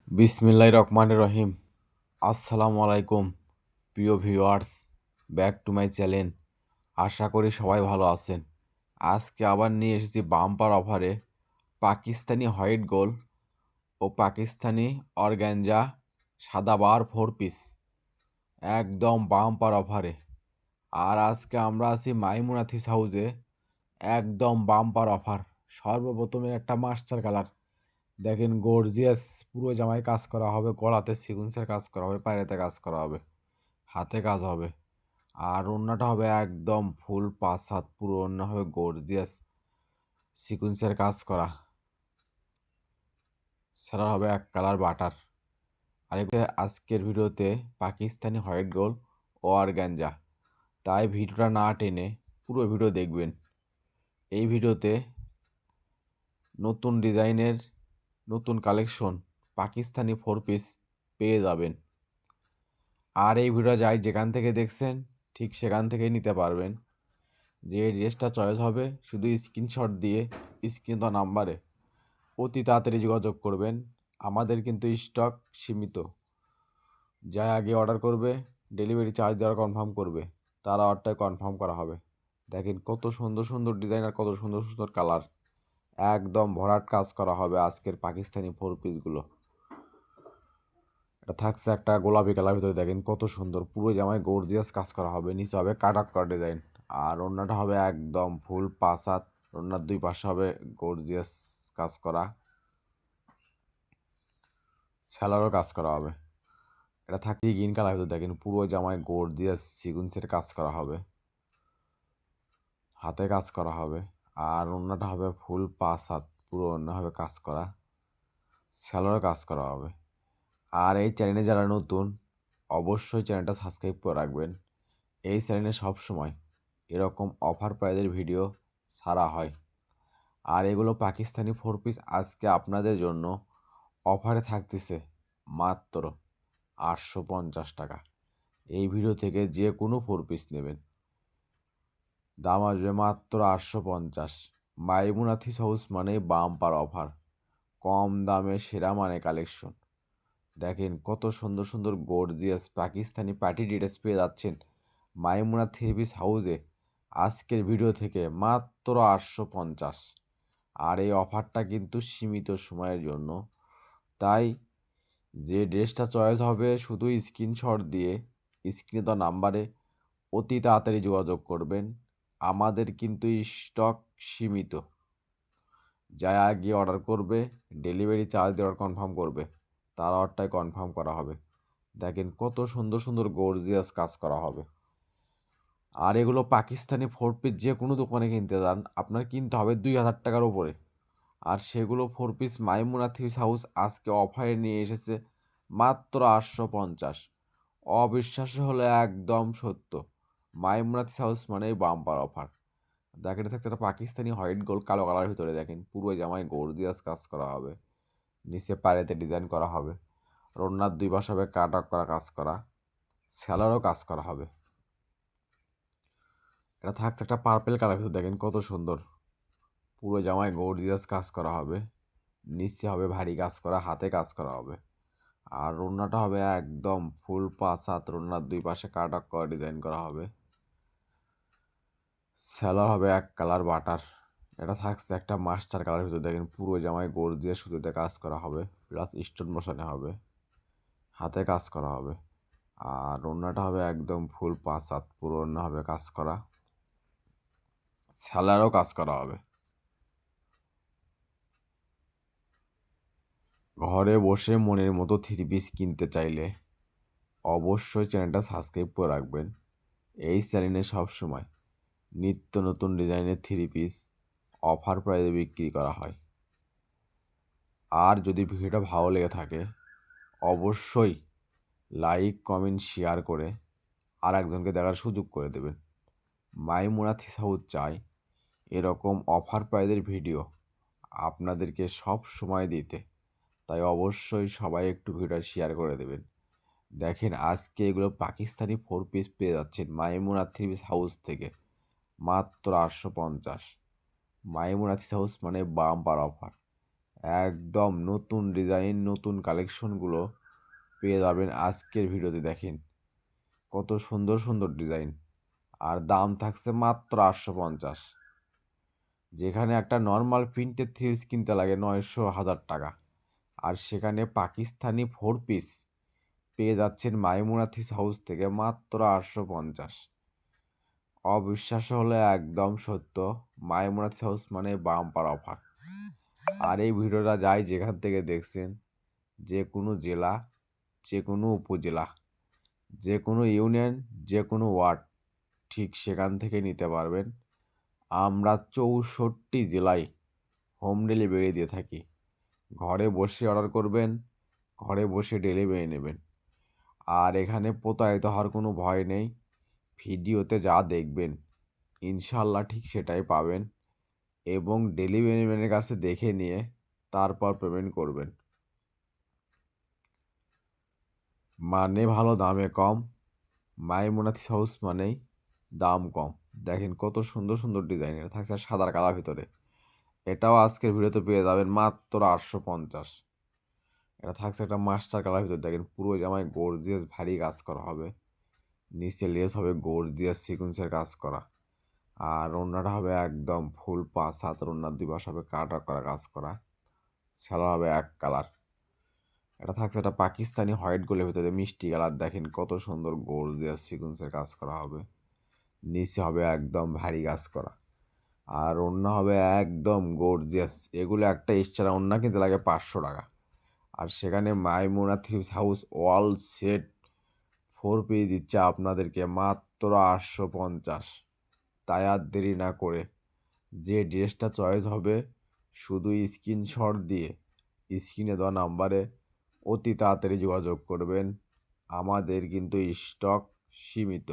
বিসমিল্লাহির রহমানির রহিম। আসসালামু আলাইকুম প্রিয় viewers, back to my channel. আশা করি সবাই ভালো আছেন। আজকে আবার নিয়ে এসেছি বাম্পার অফারে পাকিস্তানি হোয়াইট গোল্ড ও পাকিস্তানি অর্গ্যাঞ্জা সাদাবার 4 পিস, একদম বাম্পার অফারে। আর আজকে আমরা আছি মাইমুনা থিস হাউসে, একদম বাম্পার অফার। সর্বপ্রথমে একটা মাস্টার কালার দেখেন, গর্জিয়াস পুরো জামায় কাজ করা হবে, গলাতে সিকুন্সের কাজ করা হবে, পায়েতে কাজ করা হবে, হাতে কাজ হবে। আর ওড়নাটা হবে একদম ফুল 5 হাত, পুরো ওড়না হবে গর্জিয়াস সিকুন্সের কাজ করা। সেটা হবে এক কালার বাটার। আরেকটা আজকের ভিডিওতে পাকিস্তানি হোয়াইট গোল্ড ও অর্গানজা, তাই ভিডিওটা না টেনে পুরো ভিডিও দেখবেন। এই ভিডিওতে নতুন ডিজাইনের নতুন কালেকশন পাকিস্তানি 4 পিস পেয়ে যাবেন। আর এই ভিডিও যাই যেখান থেকে দেখছেন ঠিক সেখান থেকেই নিতে পারবেন। যে ড্রেসটা চয়েস হবে শুধু স্ক্রিনশট দিয়ে স্ক্রিন দেওয়া নাম্বারে অতি তাড়াতাড়ি যোগাযোগ করবেন। আমাদের কিন্তু স্টক সীমিত। যা আগে অর্ডার করবে, ডেলিভারি চার্জ দেওয়ার কনফার্ম করবে, তারা অর্ডারটাই কনফার্ম করা হবে। দেখেন কত সুন্দর সুন্দর ডিজাইন আর কত সুন্দর সুন্দর কালার, একদম ভরাট কাজ করা হবে আজকের পাকিস্তানি 4 পিসগুলো। এটা থাকছে একটা গোলাপি কালার ভিতরে, দেখেন কত সুন্দর, পুরো জামায় গর্জিয়াস কাজ করা হবে। নিচে হবে কাটাক করা ডিজাইন, আর ওড়নাটা হবে একদম ফুল 5 হাত। ওড়নার 2 পাশে হবে গর্জিয়াস কাজ করা, স্যালারও কাজ করা হবে। এটা থাকছে গ্রিন কালার ভিতরে, দেখেন পুরো জামায় গর্জিয়াস সিকুন্সের কাজ করা হবে, হাতে কাজ করা হবে। আর ওড়নাটা হবে ফুল 5 হাত, পুরো ওড়না হবে কাজ করা, স্যালারও কাজ করা হবে। আর এই চ্যানেলে যারা নতুন, অবশ্যই চ্যানেলটা সাবস্ক্রাইব করে রাখবেন। এই চ্যানেলে সবসময় এরকম অফার প্রাইজের ভিডিও ছাড়া হয়। আর এগুলো পাকিস্তানি 4 পিস আজকে আপনাদের জন্য অফারে থাকতেছে মাত্র 850 টাকা। এই ভিডিও থেকে যে কোনো 4 পিস নেবেন, দাম আসবে মাত্র 850। মাইমুনা থিস হাউস মানে বাম্পার অফার, কম দামে সেরা মানে কালেকশন। দেখেন কত সুন্দর সুন্দর গর্জিয়াস পাকিস্তানি পার্টি ড্রেস পেয়ে যাচ্ছেন মাইমুনা 3 পিস হাউসে আজকের ভিডিও থেকে মাত্র 850। আর এই অফারটা কিন্তু সীমিত সময়ের জন্য, তাই যে ড্রেসটা চয়েস হবে শুধু স্ক্রিনশট দিয়ে স্ক্রিনে দেওয়া নাম্বারে অতি তাড়াতাড়ি যোগাযোগ করবেন। আমাদের কিন্তু স্টক সীমিত। যা আগে অর্ডার করবে, ডেলিভারি চার্জ দেওয়ার কনফার্ম করবে, তার অর্ডারটাই কনফার্ম করা হবে। দেখেন কত সুন্দর সুন্দর গর্জিয়াস কাজ করা হবে। আর এগুলো পাকিস্তানি 4 পিস যে কোনো দোকানে কিনতে যান আপনার কিনতে হবে 2000 টাকার উপরে। আর সেগুলো 4 পিস মাইমুনা থ্রিস হাউস আজকে অফারে নিয়ে এসেছে মাত্র 850। অবিশ্বাস্য হলে একদম সত্য, মাইমুনা থ্রিস হাউস মানেই বাম্পার অফার। দেখেন থাকছে একটা পাকিস্তানি হোয়াইট গোল্ড কালো কালার ভিতরে, দেখেন পুরো জামায় গর্জিয়াস কাজ করা হবে, নিচে পায়েতে ডিজাইন করা হবে, ওড়নার 2 পাশে হবে কাট আপ করা কাজ করা, স্যালারও কাজ করা হবে। এটা থাকছে একটা পার্পেল কালার ভিতরে, দেখেন কত সুন্দর, পুরো জামায় গর্জিয়াস কাজ করা হবে, নিচে হবে ভারী কাজ করা, হাতে কাজ করা হবে। আর ওড়নাটা হবে একদম ফুল 5 হাত, ওড়নার 2 পাশে কাট আপ করা ডিজাইন করা হবে, স্যালার হবে এক কালার বাটার। এটা থাকছে একটা মাস্টার কালার ভিতরে, দেখেন পুরো জামায় গর্জিয়াস সুতোতে কাজ করা হবে, প্লাস স্টোন বসানো হবে, হাতে কাজ করা হবে। আর ওড়নাটা হবে একদম ফুল 5 হাত, পুরো ওড়না হবে কাজ করা, স্যালারও কাজ করা হবে। ঘরে বসে মনের মতো 3 পিস কিনতে চাইলে অবশ্যই চ্যানেলটা সাবস্ক্রাইব করে রাখবেন। এই চ্যানেলে সবসময় নিত্য নতুন ডিজাইনের 3 পিস অফার প্রাইসে বিক্রি করা হয়। আর যদি ভিডিওটা ভালো লেগে থাকে অবশ্যই লাইক কমেন্ট শেয়ার করে আর একজনকে দেখার সুযোগ করে দেবেন। মাইমুনা থিস হাউস চাই এরকম অফার প্রাইজের ভিডিও আপনাদেরকে সব সময় দিতে, তাই অবশ্যই সবাই একটু ভিডিওটা শেয়ার করে দেবেন। দেখেন আজকে এগুলো পাকিস্তানি 4 পিস পেয়ে যাচ্ছেন মাইমুনা 3 পিস হাউস থেকে মাত্র 850। মাইমুনা থ্রিস হাউস মানে বাম্পার অফার, একদম নতুন ডিজাইন, নতুন কালেকশনগুলো পেয়ে যাবেন আজকের ভিডিওতে। দেখেন কত সুন্দর সুন্দর ডিজাইন, আর দাম থাকছে মাত্র 850। যেখানে একটা নর্মাল প্রিন্টের থ্রি পিস কিনতে লাগে 900-1000 টাকা, আর সেখানে পাকিস্তানি 4 পিস পেয়ে যাচ্ছেন মাইমুনা থ্রিপিস হাউস থেকে মাত্র 850। অবিশ্বাস্য হলে একদম সত্য, মাইমুনা থ্রিপিস হাউস মানে বাম্পার অফার। আর এই ভিডিওটা যাই যেখান থেকে দেখছেন, যে কোনো জেলা, যে কোনো উপজেলা, যে কোনো ইউনিয়ন, যে কোনো ওয়ার্ড, ঠিক সেখান থেকে নিতে পারবেন। আমরা 64 জেলায় হোম ডেলিভারি দিয়ে থাকি। ঘরে বসে অর্ডার করবেন, ঘরে বসে ডেলিভারি নেবেন। আর এখানে প্রতারিত হওয়ার কোনো ভয় নেই। ভিডিওতে যা দেখবেন ইনশাল্লাহ ঠিক সেটাই পাবেন, এবং ডেলিভারি ম্যানের কাছে দেখে নিয়ে তারপর পেমেন্ট করবেন। মানে ভালো, দামে কম। মাইমুনা থ্রিপিস হাউস মানেই দাম কম। দেখেন কত সুন্দর সুন্দর ডিজাইন, এটা থাকছে সাদার কালার ভিতরে। এটাও আজকের ভিডিওতে পেয়ে যাবেন মাত্র 850। এটা থাকছে একটা মাস্টার কালার ভিতরে। দেখেন পুরো জামায় গর্জিয়াস ভারী কাজ করা হবে, নিচে লেস হবে গর্জিয়াস সিকুয়েন্সের কাজ করা, আর ওড়নাটা হবে একদম ফুল 5 হাত। ওড়নার 2 পাশ হবে কাটা করা কাজ করা, সেলা হবে এক কালার। এটা থাকছে একটা পাকিস্তানি হোয়াইট গোলের ভিতরে মিষ্টি কালার। দেখেন কত সুন্দর গর্জিয়াস সিকুয়েন্সের কাজ করা হবে, নিচে হবে একদম ভারী কাজ করা, আর ওড়না হবে একদম গর্জিয়াস। এগুলো একটা এক্সট্রা ওড়না কিনতে লাগে 500 টাকা, আর সেখানে মাইমুনা থ্রিপিস হাউস ওয়াল সেট 4 পিস দিচ্ছে আপনাদেরকে মাত্র 850। তাই আর দেরি না করে যে ড্রেসটা চয়েস হবে শুধু স্ক্রিনশট দিয়ে স্ক্রিনে দেওয়া নাম্বারে অতি তাড়াতাড়ি যোগাযোগ করবেন। আমাদের কিন্তু স্টক সীমিত,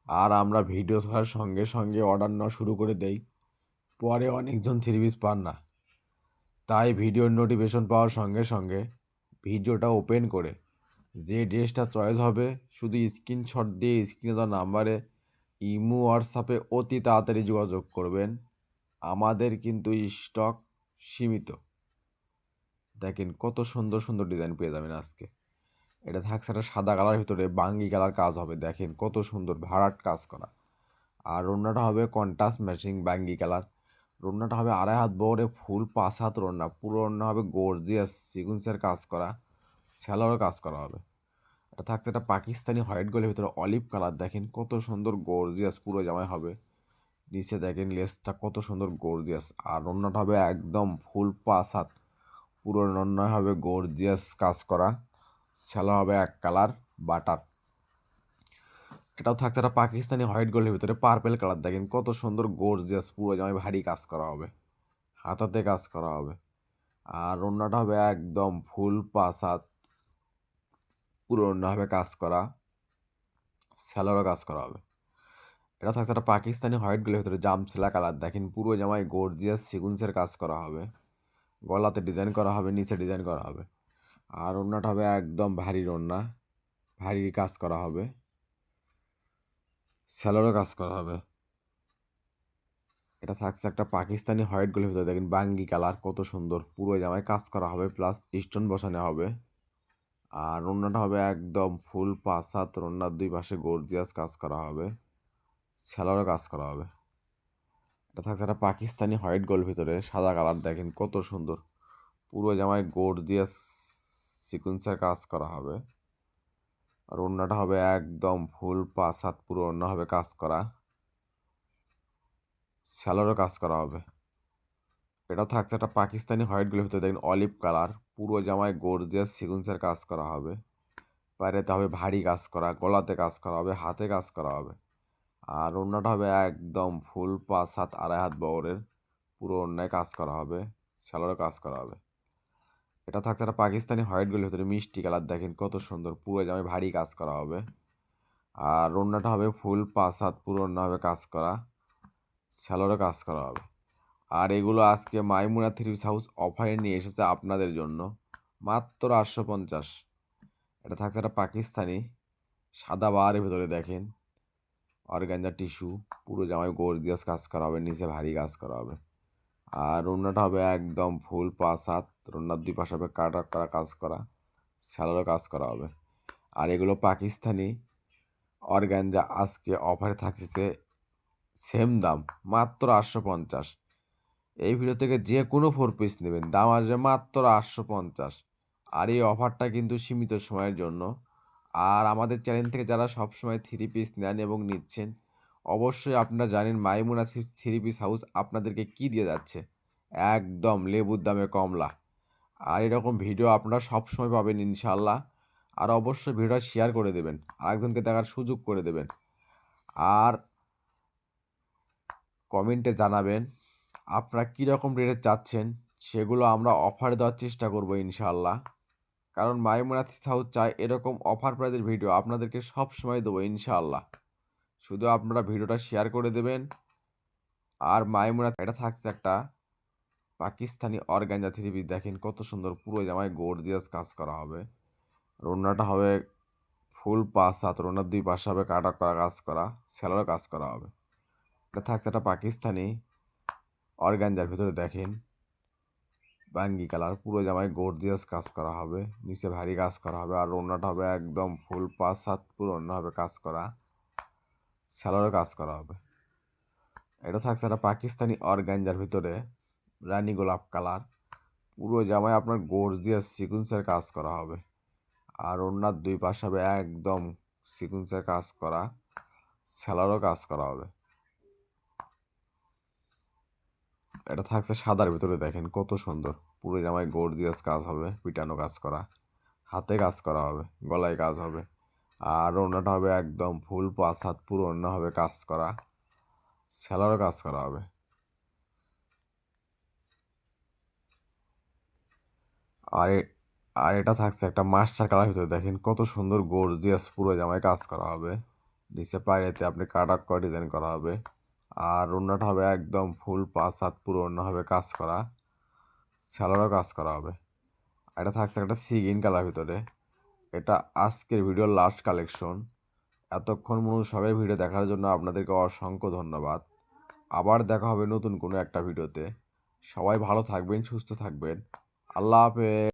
আর আমরা ভিডিও ছাড়ার সঙ্গে সঙ্গে অর্ডার নেওয়া শুরু করে দেই। পরে অনেকজন থ্রি পিস পান না, তাই ভিডিওর নোটিফিকেশন পাওয়ার সঙ্গে সঙ্গে ভিডিওটা ওপেন করে যে ড্রেসটা চয়েস হবে শুধু স্ক্রিনশট দিয়ে স্ক্রিনে দেওয়া নাম্বারে ইমো হোয়াটসঅ্যাপে অতি তাড়াতাড়ি যোগাযোগ করবেন। আমাদের কিন্তু স্টক সীমিত। দেখেন কত সুন্দর সুন্দর ডিজাইন পেয়ে যাবেন আজকে। এটা থাকছে একটা সাদা কালার ভিতরে বাঙ্গি কালার কাজ হবে। দেখেন কত সুন্দর ভাড়াট কাজ করা, আর ওড়নাটা হবে কন্ট্রাস্ট ম্যাচিং বাঙ্গি কালার। ওড়নাটা হবে 2.5 হাত বহরে ফুল 5 হাত ওড়না। পুরো ওড়না হবে গর্জিয়াস সিকুয়েন্সের কাজ করা, স্যালোরও কাজ করা হবে। এটা থাকছে একটা পাকিস্তানি হোয়াইট গোলের ভিতরে অলিভ কালার। দেখেন কত সুন্দর গর্জিয়াস পুরো জামাই হবে। নিচে দেখেন লেসটা কত সুন্দর গর্জিয়াস, আর ওড়নাটা হবে একদম ফুল 5 হাত। পুরো ওড়না হবে গর্জিয়াস কাজ করা, স্যালো হবে এক কালার বাটার। এটাও থাকছে একটা পাকিস্তানি হোয়াইট গোল্ডের ভিতরে পার্পেল কালার। দেখেন কত সুন্দর গর্জিয়াস পুরো জামায় ভারী কাজ করা হবে, হাতাতে কাজ করা হবে, আর ওড়নাটা হবে একদম ফুল 5 হাত। পুরো ওড়না হবে কাজ করা, স্যালোরও কাজ করা হবে। এটা থাকছে একটা পাকিস্তানি হোয়াইট গোল্ডের ভিতরে জামছেলা কালার। দেখেন পুরো জামায় গর্জিয়াস সিকুয়েন্সের কাজ করা হবে, গলাতে ডিজাইন করা হবে, নিচে ডিজাইন করা হবে, আর ওড়নাটা হবে একদম ভারী ওড়না, ভারী কাজ করা হবে, স্যালোরও কাজ করা হবে। এটা থাকছে একটা পাকিস্তানি হোয়াইট গোলের ভিতরে। দেখেন বাঙ্গি কালার কত সুন্দর, পুরো জামায় কাজ করা হবে প্লাস স্টোন বসানো হবে, আর ওড়নাটা হবে একদম ফুল 5 হাত। ওড়নার 2 পাশে গর্জিয়াস কাজ করা হবে, স্যালোরও কাজ করা হবে। এটা থাকছে একটা পাকিস্তানি হোয়াইট গোল্ড ভিতরে সাদা কালার। দেখেন কত সুন্দর, পুরো জামায় গর্জিয়াস সিকুয়েন্সের কাজ করা হবে, আর ওড়নাটা হবে একদম ফুল 5 হাত। পুরো ওড়না হবে কাজ করা, স্যালোরও কাজ করা হবে। এটাও থাকছে একটা পাকিস্তানি হোয়াইট গুলোর ভিতরে। দেখেন অলিভ কালার, পুরো জামায় গর্জিয়াস সিকুয়েন্সের কাজ করা হবে, পায়েতে হবে ভারী কাজ করা, গলাতে কাজ করা হবে, হাতে কাজ করা হবে, আর ওড়নাটা হবে একদম ফুল 5 হাত 2.5 হাত বহরের। পুরো ওড়নায় কাজ করা হবে, স্যালোরও কাজ করা হবে। এটা থাকছে একটা পাকিস্তানি হোয়াইট গুলোর ভিতরে মিষ্টি কালার। দেখেন কত সুন্দর, পুরো জামায় ভারী কাজ করা হবে, আর ওড়নাটা হবে ফুল 5 হাত। পুরো ওড়না হবে কাজ করা, স্যালোরও কাজ করা হবে। আর এগুলো আজকে মাইমুনা থ্রি পিস হাউস অফারে নিয়ে এসেছে আপনাদের জন্য মাত্র 850। এটা থাকছে একটা পাকিস্তানি সাদা বাহারের ভেতরে। দেখেন অর্গানজা টিস্যু, পুরো জামায় গর্জিয়াস কাজ করা হবে, নিচে ভারী কাজ করা হবে, আর ওড়নাটা হবে একদম ফুল 5 হাত, ওড়নার 2 পাশে হবে কাট করা কাজ করা, স্যালোরও কাজ করা হবে। আর এগুলো পাকিস্তানি অর্গানজা, আজকে অফারে থাকছে সেম দাম মাত্র 850। এই ভিডিও থেকে যে কোনো 4 পিস নেবেন, দাম আসবে মাত্র 850। আর এই অফারটা কিন্তু সীমিত সময়ের জন্য। আর আমাদের চ্যানেল থেকে যারা সবসময় 3 পিস নেন এবং নিচ্ছেন, অবশ্যই আপনারা জানেন মাইমুনা 3 পিস হাউস আপনাদেরকে কি দিয়ে যাচ্ছে, একদম লেবুর দামে কমলা। আর এরকম ভিডিও আপনারা সবসময় পাবেন ইনশাল্লাহ। আর অবশ্যই ভিডিওটা শেয়ার করে দেবেন, আরেকজনকে দেখার সুযোগ করে দেবেন। আর কমেন্টে জানাবেন আপনারা কীরকম রেটে চাচ্ছেন, সেগুলো আমরা অফারে দেওয়ার চেষ্টা করব ইনশাল্লাহ। কারণ মাইমুনা হাউস চায় এরকম অফার প্রাইজের ভিডিও আপনাদেরকে সব সময় দেবো ইনশাআল্লাহ। শুধু আপনারা ভিডিওটা শেয়ার করে দেবেন। আর মাইমুনা এটা থাকছে একটা পাকিস্তানি অর্গানজা 3 পিস, দেখেন কত সুন্দর, পুরো জামায় গর্জিয়াস কাজ করা হবে। ওড়নাটা হবে ফুল 5 হাত, ওড়নার 2 পাশে হবে কাটা করা কাজ করা, সেলোরও কাজ করা হবে। এটা থাকছে একটা পাকিস্তানি অর্গানজার ভিতরে, দেখেন বাঙ্গি কালার, পুরো জামায় গর্জিয়াস কাজ করা হবে, নিচে ভারী কাজ করা হবে। আর ওড়নাটা হবে একদম ফুল 5 হাত, পুরো ওড়না হবে কাজ করা, সেলোরও কাজ করা হবে। এটা থাকছে একটা পাকিস্তানি অর্গানজার ভিতরে রানী গোলাপ কালার, পুরো জামায় আপনার গর্জিয়াস সিকুয়েন্সের কাজ করা হবে। আর ওড়নার 2 পাশে হবে একদম সিকুয়েন্সের কাজ করা, সেলোরও কাজ করা হবে। এটা থাকছে সাদার ভিতরে, দেখেন কত সুন্দর, পুরো জামায় গর্জিয়াস কাজ হবে, পিটানো কাজ করা, হাতে কাজ করা হবে, গলায় কাজ হবে। আর ওড়নাটা হবে একদম ফুল 5 হাত, পুরো ওড়না হবে কাজ করা, সেলোরও কাজ করা হবে। আর আর এটা থাকছে একটা মাস্টার কালার ভিতরে, দেখেন কত সুন্দর গর্জিয়াস, পুরো জামায় কাজ করা হবে, নিচে পায়রেতে আপনি কাটাক করে ডিজাইন করা হবে। আর ওড়নাটা হবে একদম ফুল 5 হাত, পুরো ওড়না হবে কাজ করা, সেলোরও কাজ করা হবে। এটা থাকছে একটা সি গ্রিন কালার ভিতরে, এটা আজকের ভিডিওর লাস্ট কালেকশন। এতক্ষণ মনোযোগের ভিডিও দেখার জন্য আপনাদেরকে অসংখ্য ধন্যবাদ। আবার দেখা হবে নতুন কোনো একটা ভিডিওতে। সবাই ভালো থাকবেন, সুস্থ থাকবেন। আল্লাহ হাফেজ।